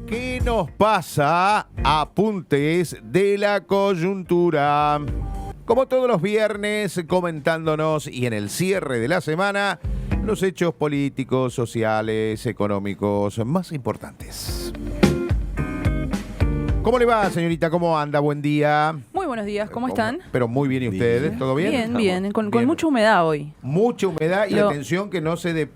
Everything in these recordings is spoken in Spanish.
¿Qué nos pasa? Apuntes de la coyuntura. Como todos los viernes, comentándonos y en el cierre de la semana, los hechos políticos, sociales, económicos más importantes. ¿Cómo le va, señorita? ¿Cómo anda? Buen día. Muy buenos días, ¿cómo están? Pero muy bien, ¿y ustedes? ¿Todo bien? Bien, bien, con mucha humedad hoy. Mucha humedad y atención que no se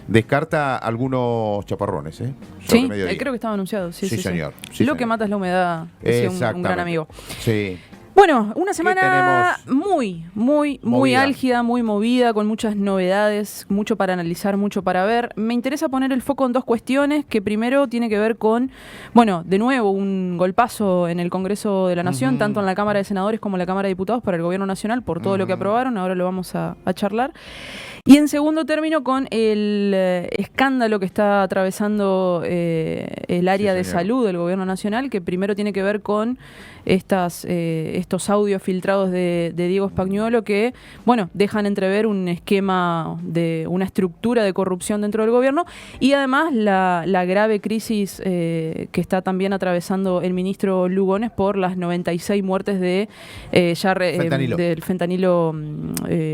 descarta algunos chaparrones, ¿eh? Sí, creo que estaba anunciado. Sí, señor. Sí, Sí, Lo señor. que mata es la humedad, decía un gran amigo. Sí. Bueno, una semana muy Movida. álgida, muy movida, con muchas novedades, mucho para analizar, mucho para ver. Me interesa poner el foco en dos cuestiones, que primero tiene que ver con, bueno, de nuevo, un golpazo en el Congreso de la Nación, tanto en la Cámara de Senadores como en la Cámara de Diputados para el Gobierno Nacional, por todo lo que aprobaron, ahora lo vamos a charlar. Y en segundo término, con el escándalo que está atravesando el área de salud del Gobierno Nacional, que primero tiene que ver con estos audios filtrados de Diego Spagnuolo que, bueno, dejan entrever un esquema de una estructura de corrupción dentro del gobierno y además la grave crisis que está también atravesando el ministro Lugones por las 96 muertes del fentanilo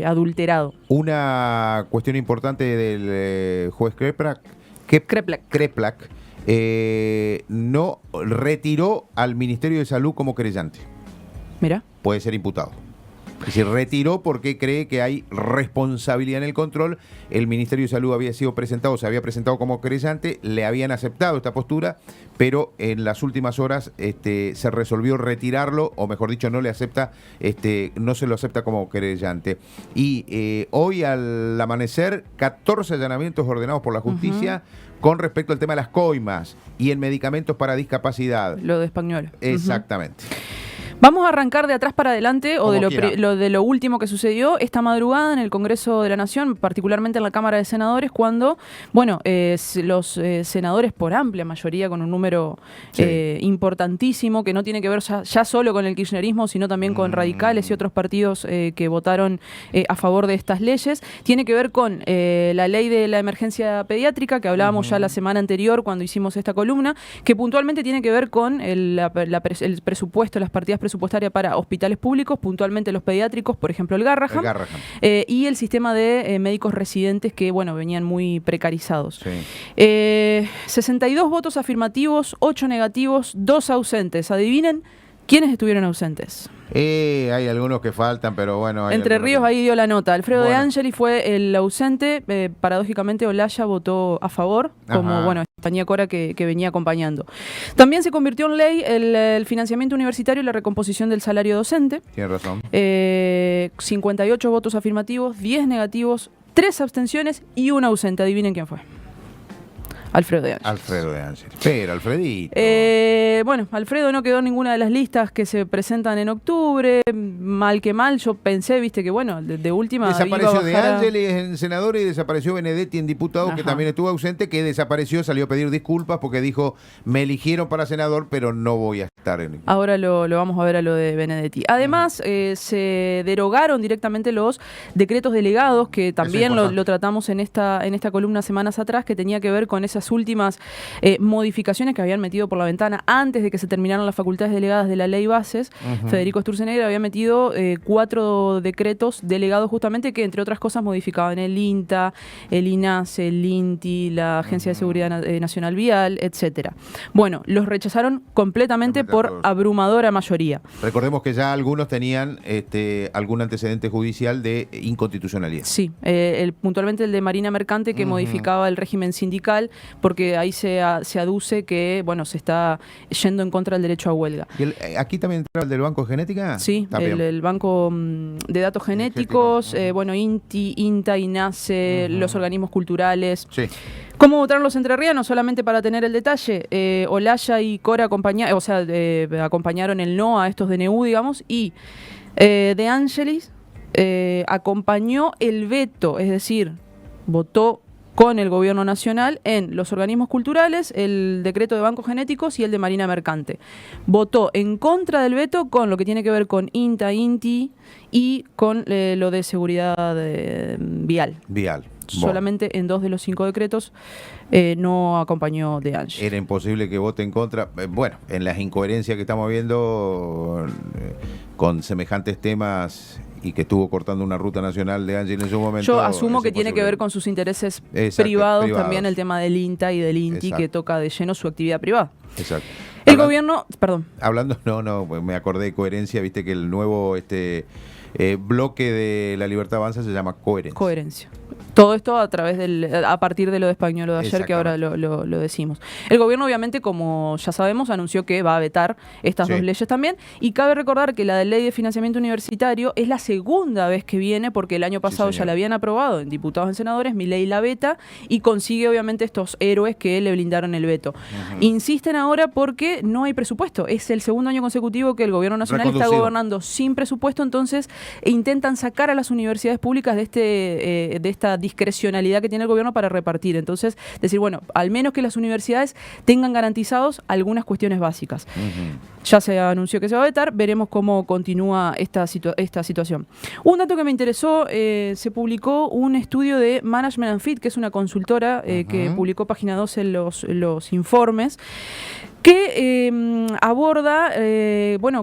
adulterado. Una cuestión importante del juez Kreplak. No retiró al Ministerio de Salud como querellante. Mira. Puede ser imputado. Es decir, retiró porque cree que hay responsabilidad en el control. El Ministerio de Salud había sido presentado, se había presentado como querellante, le habían aceptado esta postura, pero en las últimas horas se resolvió retirarlo, o mejor dicho, no le acepta, no se lo acepta como querellante. Y hoy al amanecer, 14 allanamientos ordenados por la justicia con respecto al tema de las coimas y en medicamentos para discapacidad. Lo de Spagnuolo. Exactamente. Vamos a arrancar de atrás para adelante o de lo último que sucedió esta madrugada en el Congreso de la Nación, particularmente en la Cámara de Senadores, cuando, bueno, los senadores por amplia mayoría, con un número importantísimo, que no tiene que ver ya solo con el kirchnerismo, sino también con radicales y otros partidos que votaron a favor de estas leyes, tiene que ver con la ley de la emergencia pediátrica, que hablábamos ya la semana anterior cuando hicimos esta columna, que puntualmente tiene que ver con el presupuesto, las partidas presupuestaria para hospitales públicos, puntualmente los pediátricos, por ejemplo el Garrahan. Y el sistema de médicos residentes que, bueno, venían muy precarizados. Sí. 62 votos afirmativos, 8 negativos, 2 ausentes. Adivinen quiénes estuvieron ausentes. Hay algunos que faltan, pero bueno. Entre Ríos ahí dio la nota. Alfredo De Angeli fue el ausente. Paradójicamente, Olaya votó a favor, como bueno, Estañía Cora que venía acompañando. También se convirtió en ley el financiamiento universitario y la recomposición del salario docente. Tiene razón. 58 votos afirmativos, 10 negativos, 3 abstenciones y 1 ausente. Adivinen quién fue. Alfredo De Angeli. Pero Alfredito. Bueno, Alfredo no quedó en ninguna de las listas que se presentan en octubre. Mal que mal, yo pensé, viste, que bueno, de última. Desapareció De Angeli en senador y desapareció Benedetti en diputado, que también estuvo ausente, que desapareció, salió a pedir disculpas porque dijo: me eligieron para senador, pero no voy a estar en. Ahora lo vamos a ver a lo de Benedetti. Además, se derogaron directamente los decretos delegados, que también lo tratamos en esta columna semanas atrás, que tenía que ver con esas últimas modificaciones que habían metido por la ventana antes de que se terminaran las facultades delegadas de la ley Bases. Federico Sturzenegger había metido 4 decretos delegados justamente que, entre otras cosas, modificaban el INTA, el INASE, el INTI, la Agencia de Seguridad Nacional Vial, etcétera. Bueno, los rechazaron completamente por abrumadora mayoría. Recordemos que ya algunos tenían algún antecedente judicial de inconstitucionalidad. Sí, puntualmente el de Marina Mercante, que modificaba el régimen sindical, porque ahí se aduce que, bueno, se está yendo en contra del derecho a huelga. ¿Y aquí también entraba el del Banco de Genética? Sí, el Banco de Datos Genéticos, bueno, INTI, INTA, INASE, los organismos culturales. Sí. ¿Cómo votaron los entrerrianos? Solamente para tener el detalle, Olaya y Cora acompañaron el no a estos DNU, digamos, y De Angelis acompañó el veto, es decir, votó con el gobierno nacional en los organismos culturales, el decreto de bancos genéticos y el de Marina Mercante. Votó en contra del veto con lo que tiene que ver con INTA, INTI y con lo de seguridad vial. Solamente en 2 de los 5 decretos no acompañó De Angelis. Era imposible que vote en contra. Bueno, en las incoherencias que estamos viendo con semejantes temas y que estuvo cortando una ruta nacional De Angelis en su momento. Yo asumo que tiene que ver con sus intereses privados, también el tema del INTA y del INTI, que toca de lleno su actividad privada. Exacto. El gobierno, perdón. Hablando, me acordé de coherencia, viste que el nuevo bloque de La Libertad Avanza se llama Coherencia. Coherencia. Todo esto a partir de lo de Españolo de ayer, que ahora lo decimos. El gobierno, obviamente, como ya sabemos, anunció que va a vetar estas 2 leyes también. Y cabe recordar que la de ley de financiamiento universitario es la segunda vez que viene, porque el año pasado ya la habían aprobado en diputados y senadores, Milei la veta y consigue, obviamente, estos héroes que le blindaron el veto. Insisten ahora porque no hay presupuesto. Es el segundo año consecutivo que el gobierno nacional está gobernando sin presupuesto, entonces intentan sacar a las universidades públicas de esta discrecionalidad que tiene el gobierno para repartir. Entonces, decir, bueno, al menos que las universidades tengan garantizados algunas cuestiones básicas. Ya se anunció que se va a vetar, veremos cómo continúa esta situación. Un dato que me interesó, se publicó un estudio de Management and Fit, que es una consultora que publicó Página 12 en los informes, que aborda,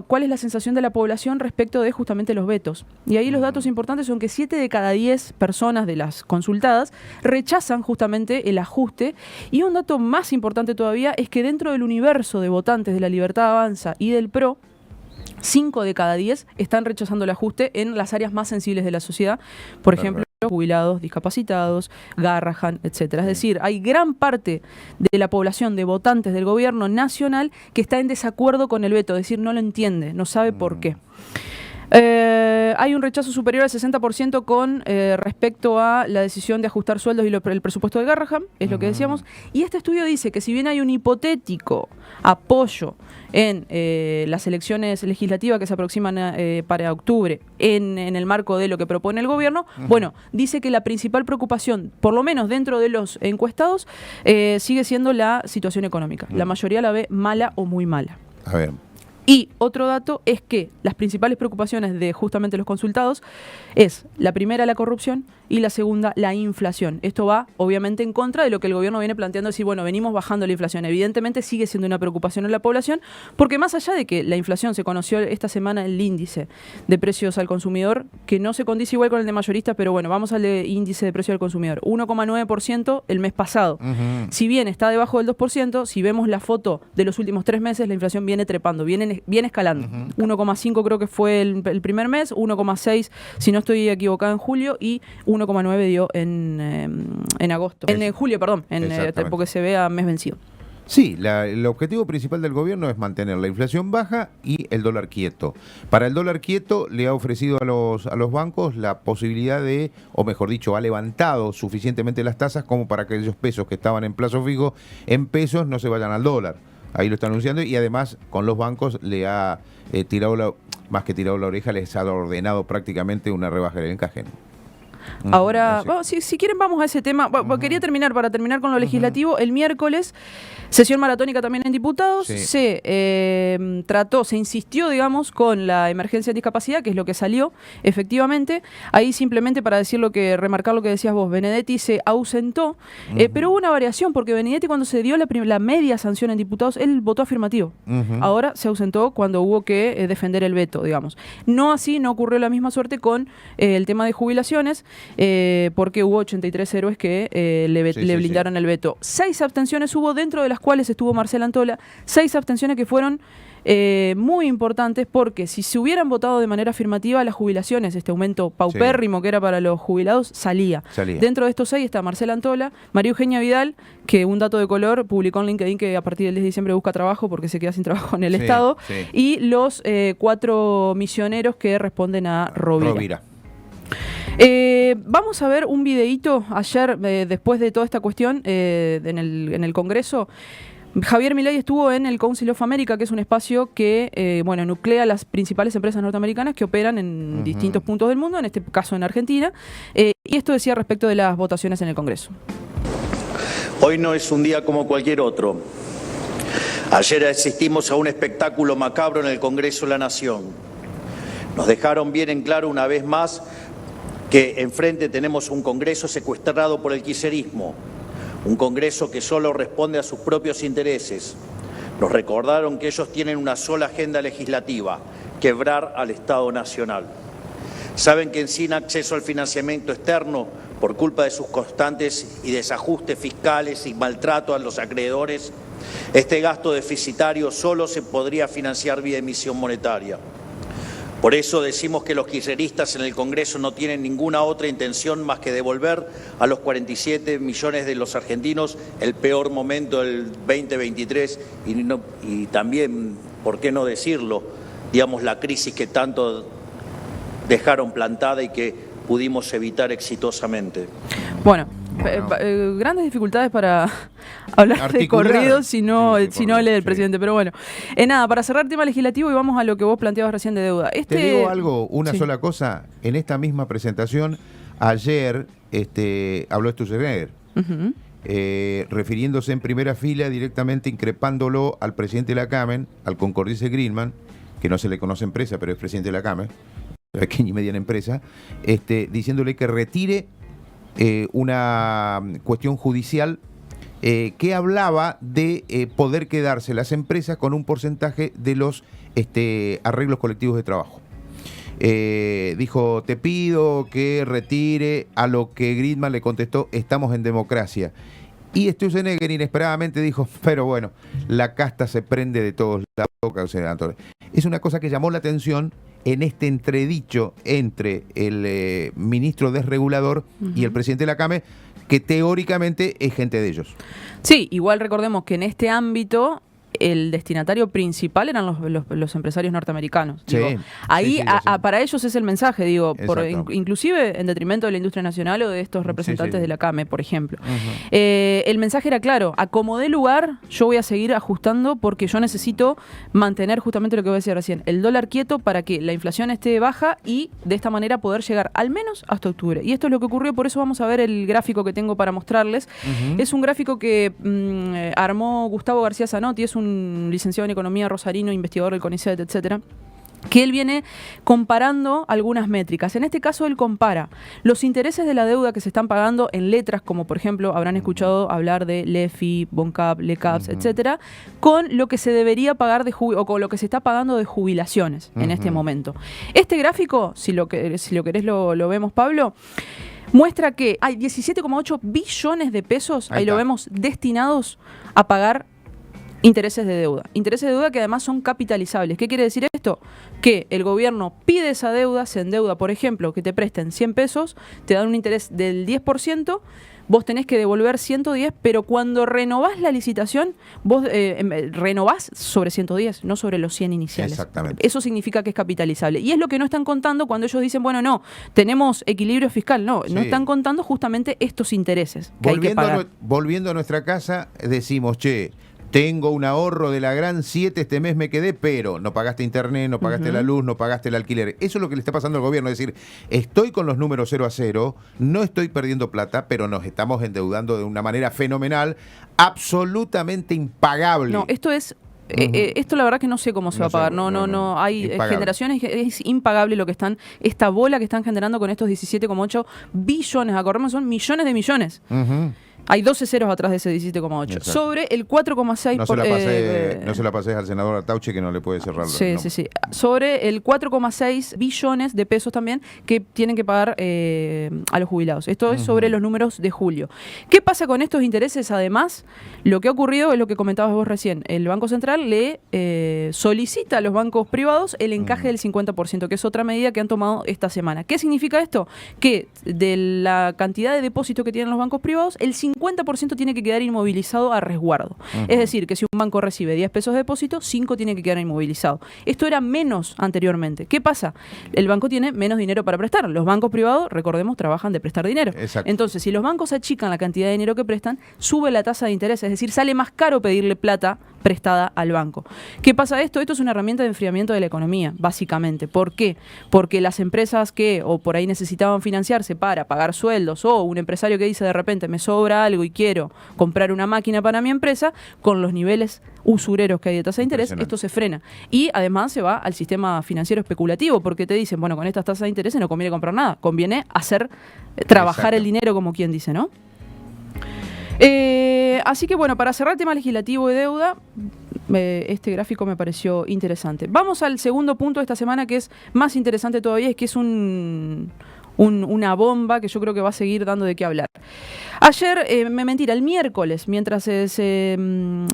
cuál es la sensación de la población respecto de justamente los vetos. Y ahí los datos importantes son que 7 de cada 10 personas de las consultadas rechazan justamente el ajuste. Y un dato más importante todavía es que dentro del universo de votantes de La Libertad Avanza y del PRO, 5 de cada 10 están rechazando el ajuste en las áreas más sensibles de la sociedad. Por ejemplo, jubilados, discapacitados, Garrahan, etcétera. Es decir, hay gran parte de la población de votantes del gobierno nacional que está en desacuerdo con el veto, es decir, no lo entiende, no sabe por qué. Hay un rechazo superior al 60% con respecto a la decisión de ajustar sueldos y el presupuesto de Garrahan, es lo que decíamos. Y este estudio dice que si bien hay un hipotético apoyo en las elecciones legislativas que se aproximan para octubre en el marco de lo que propone el gobierno, bueno, dice que la principal preocupación, por lo menos dentro de los encuestados, sigue siendo la situación económica. La mayoría la ve mala o muy mala. A ver. Y otro dato es que las principales preocupaciones de justamente los consultados es la primera, la corrupción, y la segunda, la inflación. Esto va obviamente en contra de lo que el gobierno viene planteando, decir, bueno, venimos bajando la inflación. Evidentemente sigue siendo una preocupación en la población, porque más allá de que la inflación, se conoció esta semana el índice de precios al consumidor, que no se condice igual con el de mayoristas, pero bueno, vamos al índice de precio al consumidor, 1,9% el mes pasado. Si bien está debajo del 2%, si vemos la foto de los últimos 3 meses, la inflación viene trepando, viene escalando. 1,5 creo que fue el primer mes, 1,6 si no estoy equivocada en julio, y 1,9 dio en agosto. En julio, perdón, porque se ve a mes vencido. Sí, el objetivo principal del gobierno es mantener la inflación baja y el dólar quieto. Para el dólar quieto le ha ofrecido a los bancos la posibilidad de, o mejor dicho, ha levantado suficientemente las tasas como para que aquellos pesos que estaban en plazo fijo en pesos no se vayan al dólar. Ahí lo está anunciando, y además con los bancos le ha más que tirado la oreja, les ha ordenado prácticamente una rebaja del encaje. Ahora, si quieren vamos a ese tema. Quería terminar con lo legislativo. El miércoles, sesión maratónica también en diputados. Se insistió, digamos, con la emergencia de discapacidad, que es lo que salió, efectivamente. Ahí simplemente para remarcar lo que decías vos, Benedetti se ausentó, pero hubo una variación, porque Benedetti, cuando se dio la media sanción en diputados, él votó afirmativo. Ahora se ausentó cuando hubo que defender el veto, digamos. No ocurrió la misma suerte con el tema de jubilaciones, porque hubo 83 héroes que le blindaron el veto. 6 abstenciones hubo, dentro de las cuales estuvo Marcela Antola, 6 abstenciones que fueron muy importantes, porque si se hubieran votado de manera afirmativa, las jubilaciones, este aumento paupérrimo que era para los jubilados, salía. Dentro de estos 6 está Marcela Antola, María Eugenia Vidal, que un dato de color publicó en LinkedIn que a partir del 10 de diciembre busca trabajo porque se queda sin trabajo en el Estado, y los 4 misioneros que responden a Rovira. Vamos a ver un videíto. Ayer, después de toda esta cuestión en el Congreso, Javier Milei estuvo en el Council of America, que es un espacio que nuclea las principales empresas norteamericanas que operan en distintos puntos del mundo, en este caso en Argentina, y esto decía respecto de las votaciones en el Congreso. Hoy no es un día como cualquier otro. Ayer asistimos a un espectáculo macabro en el Congreso de la Nación. Nos dejaron bien en claro una vez más que enfrente tenemos un Congreso secuestrado por el kirchnerismo, un Congreso que solo responde a sus propios intereses. Nos recordaron que ellos tienen una sola agenda legislativa: quebrar al Estado Nacional. Saben que sin acceso al financiamiento externo, por culpa de sus constantes y desajustes fiscales y maltrato a los acreedores, este gasto deficitario solo se podría financiar vía emisión monetaria. Por eso decimos que los kirchneristas en el Congreso no tienen ninguna otra intención más que devolver a los 47 millones de los argentinos el peor momento del 2023 y también, ¿por qué no decirlo?, digamos, la crisis que tanto dejaron plantada y que pudimos evitar exitosamente. Bueno, grandes dificultades para hablar articular de corrido si no lee el sí. presidente. Pero bueno, nada, para cerrar tema legislativo y vamos a lo que vos planteabas recién de deuda. Te digo algo, una sí. sola cosa. En esta misma presentación, ayer habló Sturzenegger, refiriéndose en primera fila, directamente increpándolo al presidente de la CAMEN, al Concordice Greenman, que no se le conoce empresa, pero es presidente de la CAMEN, pequeña y mediana empresa, diciéndole que retire una cuestión judicial que hablaba de poder quedarse las empresas con un porcentaje de los arreglos colectivos de trabajo. Dijo, te pido que retire, a lo que Greenman le contestó, estamos en democracia. Y Sturzenegger inesperadamente dijo, pero bueno, la casta se prende de todos lados. Es una cosa que llamó la atención en este entredicho entre el ministro desregulador y el presidente de la CAME, que teóricamente es gente de ellos. Sí, igual recordemos que en este ámbito el destinatario principal eran los empresarios norteamerinos. Sí, digo, ahí sí, para ellos es el mensaje, digo, Exacto. inclusive en detrimento de la industria nacional o de estos representantes de la CAME, por ejemplo. Uh-huh. El mensaje era claro: a como dé lugar, yo voy a seguir ajustando porque yo necesito mantener justamente lo que voy a decir recién, el dólar quieto para que la inflación esté baja y de esta manera poder llegar al menos hasta octubre. Y esto es lo que ocurrió, por eso vamos a ver el gráfico que tengo para mostrarles. Uh-huh. Es un gráfico que armó Gustavo García Zanotti, es un licenciado en Economía rosarino, investigador del CONICET, etcétera, que él viene comparando algunas métricas. En este caso, él compara los intereses de la deuda que se están pagando en letras, como por ejemplo, habrán escuchado hablar de LEFI, BONCAP, LECAPS, etcétera, con lo que se debería pagar o con lo que se está pagando de jubilaciones en este momento. Este gráfico, si lo querés lo vemos, Pablo, muestra que hay 17,8 billones de pesos, ahí lo vemos, destinados a pagar intereses de deuda. Intereses de deuda que además son capitalizables. ¿Qué quiere decir esto? Que el gobierno pide esa deuda, se endeuda, por ejemplo, que te presten 100 pesos, te dan un interés del 10%, vos tenés que devolver 110, pero cuando renovás la licitación, vos renovás sobre 110, no sobre los 100 iniciales. Exactamente. Eso significa que es capitalizable. Y es lo que no están contando cuando ellos dicen, bueno, no, tenemos equilibrio fiscal. No están contando justamente estos intereses que hay que pagar. Volviendo a nuestra casa, decimos, che, tengo un ahorro de la gran 7, este mes me quedé, pero no pagaste internet, no pagaste la luz, no pagaste el alquiler. Eso es lo que le está pasando al gobierno, es decir, estoy con los números 0 a 0, no estoy perdiendo plata, pero nos estamos endeudando de una manera fenomenal, absolutamente impagable. No, esto es... esto la verdad que no sé cómo se va a pagar. No. Hay impagable. Generaciones que es impagable lo que están, esta bola que están generando con estos 17,8 billones. Acordemos, son millones de millones. Hay 12 ceros atrás de ese 17,8. Sobre el 4,6... No se la pases al senador Artauche, que no le puede cerrar. Sí. Sobre el 4,6 billones de pesos también que tienen que pagar a los jubilados. Esto es sobre los números de julio. ¿Qué pasa con estos intereses? Además, lo que ha ocurrido es lo que comentabas vos recién. El Banco Central le solicita a los bancos privados el encaje del 50%, que es otra medida que han tomado esta semana. ¿Qué significa esto? Que de la cantidad de depósitos que tienen los bancos privados, el 50% tiene que quedar inmovilizado a resguardo. Es decir, que si un banco recibe 10 pesos de depósito, 5 tiene que quedar inmovilizado. Esto era menos anteriormente. ¿Qué pasa? El banco tiene menos dinero para prestar. Los bancos privados, recordemos, trabajan de prestar dinero. Exacto. Entonces, si los bancos achican la cantidad de dinero que prestan, sube la tasa de interés. Es decir, sale más caro pedirle plata prestada al banco. ¿Qué pasa esto? Esto es una herramienta de enfriamiento de la economía, básicamente. ¿Por qué? Porque las empresas que o por ahí necesitaban financiarse para pagar sueldos, o un empresario que dice de repente me sobra algo y quiero comprar una máquina para mi empresa, con los niveles usureros que hay de tasa de interés, esto se frena. Y además se va al sistema financiero especulativo, porque te dicen, bueno, con estas tasas de interés no conviene comprar nada, conviene hacer trabajar el dinero, como quien dice, ¿no? Así que bueno, para cerrar el tema legislativo y deuda, este gráfico me pareció interesante. Vamos al segundo punto de esta semana, que es más interesante todavía, es que es una bomba que yo creo que va a seguir dando de qué hablar. Ayer, el miércoles, mientras se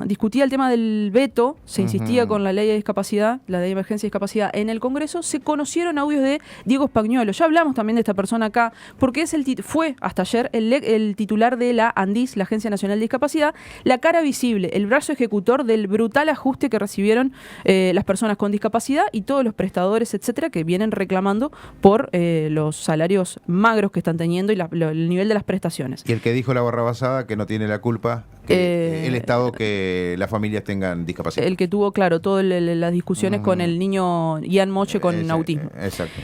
discutía el tema del veto, se insistía con la ley de discapacidad, la ley de emergencia y discapacidad en el Congreso, se conocieron audios de Diego Spagnuolo. Ya hablamos también de esta persona acá, porque fue hasta ayer el titular de la ANDIS, la Agencia Nacional de Discapacidad, la cara visible, el brazo ejecutor del brutal ajuste que recibieron las personas con discapacidad y todos los prestadores, etcétera, que vienen reclamando por los salarios magros que están teniendo y el nivel de las prestaciones. Y el que dijo la barrabasada que no tiene la culpa el Estado que las familias tengan discapacidad. El que tuvo, claro, todas las discusiones con el niño Ian Moche con autismo. Exacto.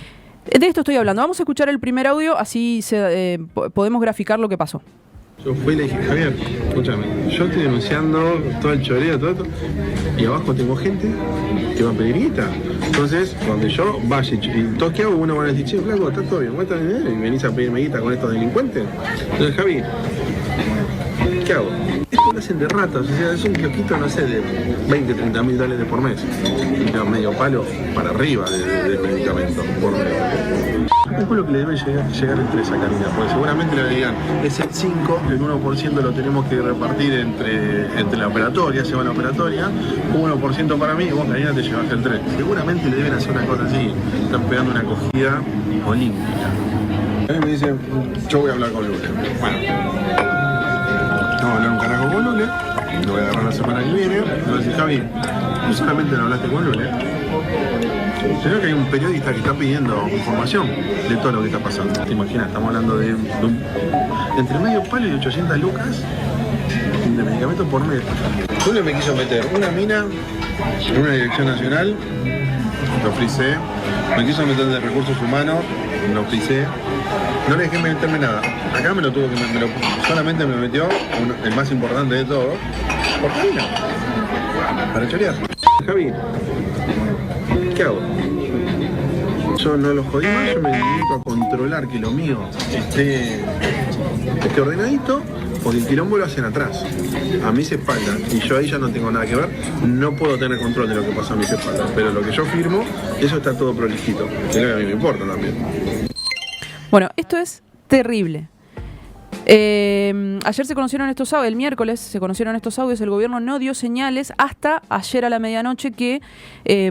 De esto estoy hablando. Vamos a escuchar el primer audio, así podemos graficar lo que pasó. Yo fui y le dije, Javier, escúchame, yo estoy denunciando todo el choreo, todo esto, y abajo tengo gente que va a pedir guita. Entonces, donde yo vaya y todos que hago, uno va a decir, che, flaco, está todo bien, muéstrame dinero, y venís a pedirme guita con estos delincuentes. Entonces, Javi, ¿qué hago? Esto lo hacen de ratas, o sea, es un kiosquito, no sé, de 20, 30 mil dólares por mes. Y no, medio palo para arriba de medicamentos por mes. Es lo que le debe llegar entre esa Karina, porque seguramente le digan, es el 5, el 1% lo tenemos que repartir entre la operatoria, se va a la operatoria, 1% para mí, y vos Karina te llevaste el 3. Seguramente le deben hacer una cosa así, están pegando una acogida olímpica. A mí me dicen, yo voy a hablar con Lule. Bueno, no voy a hablar un carajo con Lule, lo voy a agarrar la semana que viene, y voy a decir, Javi, no solamente no hablaste con Lule, sino que hay un periodista que está pidiendo información de todo lo que está pasando. ¿Te imaginas? Estamos hablando de entre medio palo y 800 lucas de medicamentos por mes. Julio me quiso meter una mina en una dirección nacional, lo frisé. Me quiso meter de recursos humanos, lo frisé. No le dejé meterme nada. Acá me lo tuvo que solamente me metió el más importante de todo, por Karina, para chorear. Javi, ¿qué hago? Yo no los jodí más, yo me dedico a controlar que lo mío esté ordenadito, porque el quilombo lo hacen atrás, a mis espaldas, y yo ahí ya no tengo nada que ver, no puedo tener control de lo que pasa a mis espaldas, pero lo que yo firmo, eso está todo prolijito, que es lo que a mí me importa también. Bueno, esto es terrible. Ayer se conocieron estos audios, el miércoles se conocieron estos audios, el gobierno no dio señales hasta ayer a la medianoche que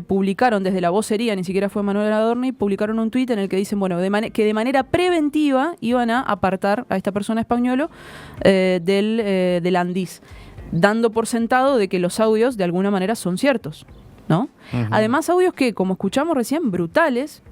publicaron desde la vocería, ni siquiera fue Manuel Adorni, publicaron un tuit en el que dicen, bueno, que de manera preventiva iban a apartar a esta persona Spagnuolo del ANDIS, dando por sentado de que los audios de alguna manera son ciertos, ¿no? Uh-huh. Además, audios que, como escuchamos recién, brutales,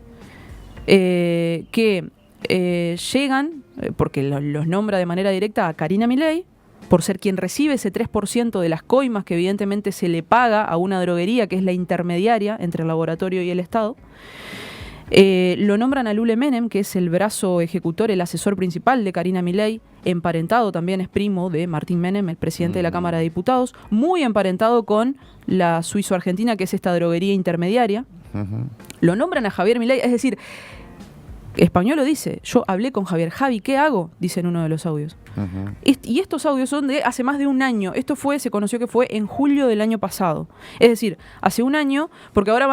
que llegan, porque los nombra de manera directa a Karina Milei, por ser quien recibe ese 3% de las coimas que evidentemente se le paga a una droguería que es la intermediaria entre el laboratorio y el Estado. Lo nombran a Lule Menem, que es el brazo ejecutor, el asesor principal de Karina Milei, emparentado también, es primo de Martín Menem, el presidente de la Cámara de Diputados, muy emparentado con la suizo-argentina, que es esta droguería intermediaria. Uh-huh. Lo nombran a Javier Milei, es decir, Spagnuolo dice, yo hablé con Javier. Javi, ¿qué hago? Dice en uno de los audios. Uh-huh. Y estos audios son de hace más de un año. Esto se conoció que fue en julio del año pasado. Es decir, hace un año, porque ahora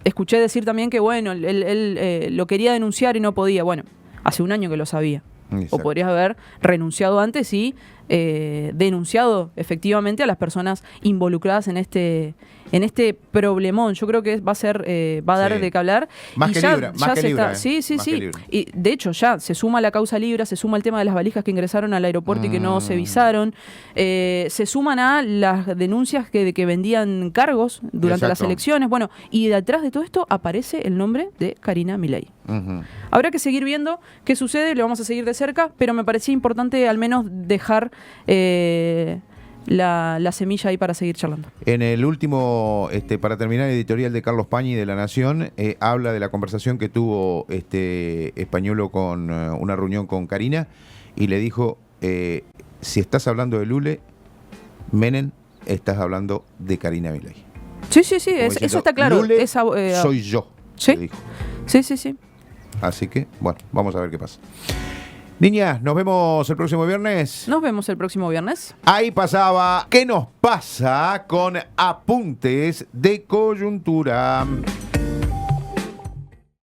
escuché decir también que, bueno, él lo quería denunciar y no podía. Bueno, hace un año que lo sabía. Exacto. O podrías haber renunciado antes y denunciado efectivamente a las personas involucradas en este problemón. Yo creo que va a dar de qué hablar. Más que Libra. Sí. Y de hecho ya se suma la causa Libra, se suma el tema de las valijas que ingresaron al aeropuerto y que no se visaron. Se suman a las denuncias de que vendían cargos durante las elecciones. Bueno, y detrás de todo esto aparece el nombre de Karina Milei. Uh-huh. Habrá que seguir viendo qué sucede, lo vamos a seguir de cerca, pero me parecía importante al menos dejar la semilla ahí para seguir charlando. En el último, para terminar, editorial de Carlos Pañi de La Nación, habla de la conversación que tuvo Españolo con una reunión con Karina y le dijo, si estás hablando de Lule, Menem, estás hablando de Karina Milei. Sí, Como diciendo, eso está claro. Lule Esa, soy yo, ¿sí? le dijo. Sí. Así que, bueno, vamos a ver qué pasa. Niñas, nos vemos el próximo viernes. Nos vemos el próximo viernes. Ahí pasaba ¿Qué nos pasa con apuntes de coyuntura?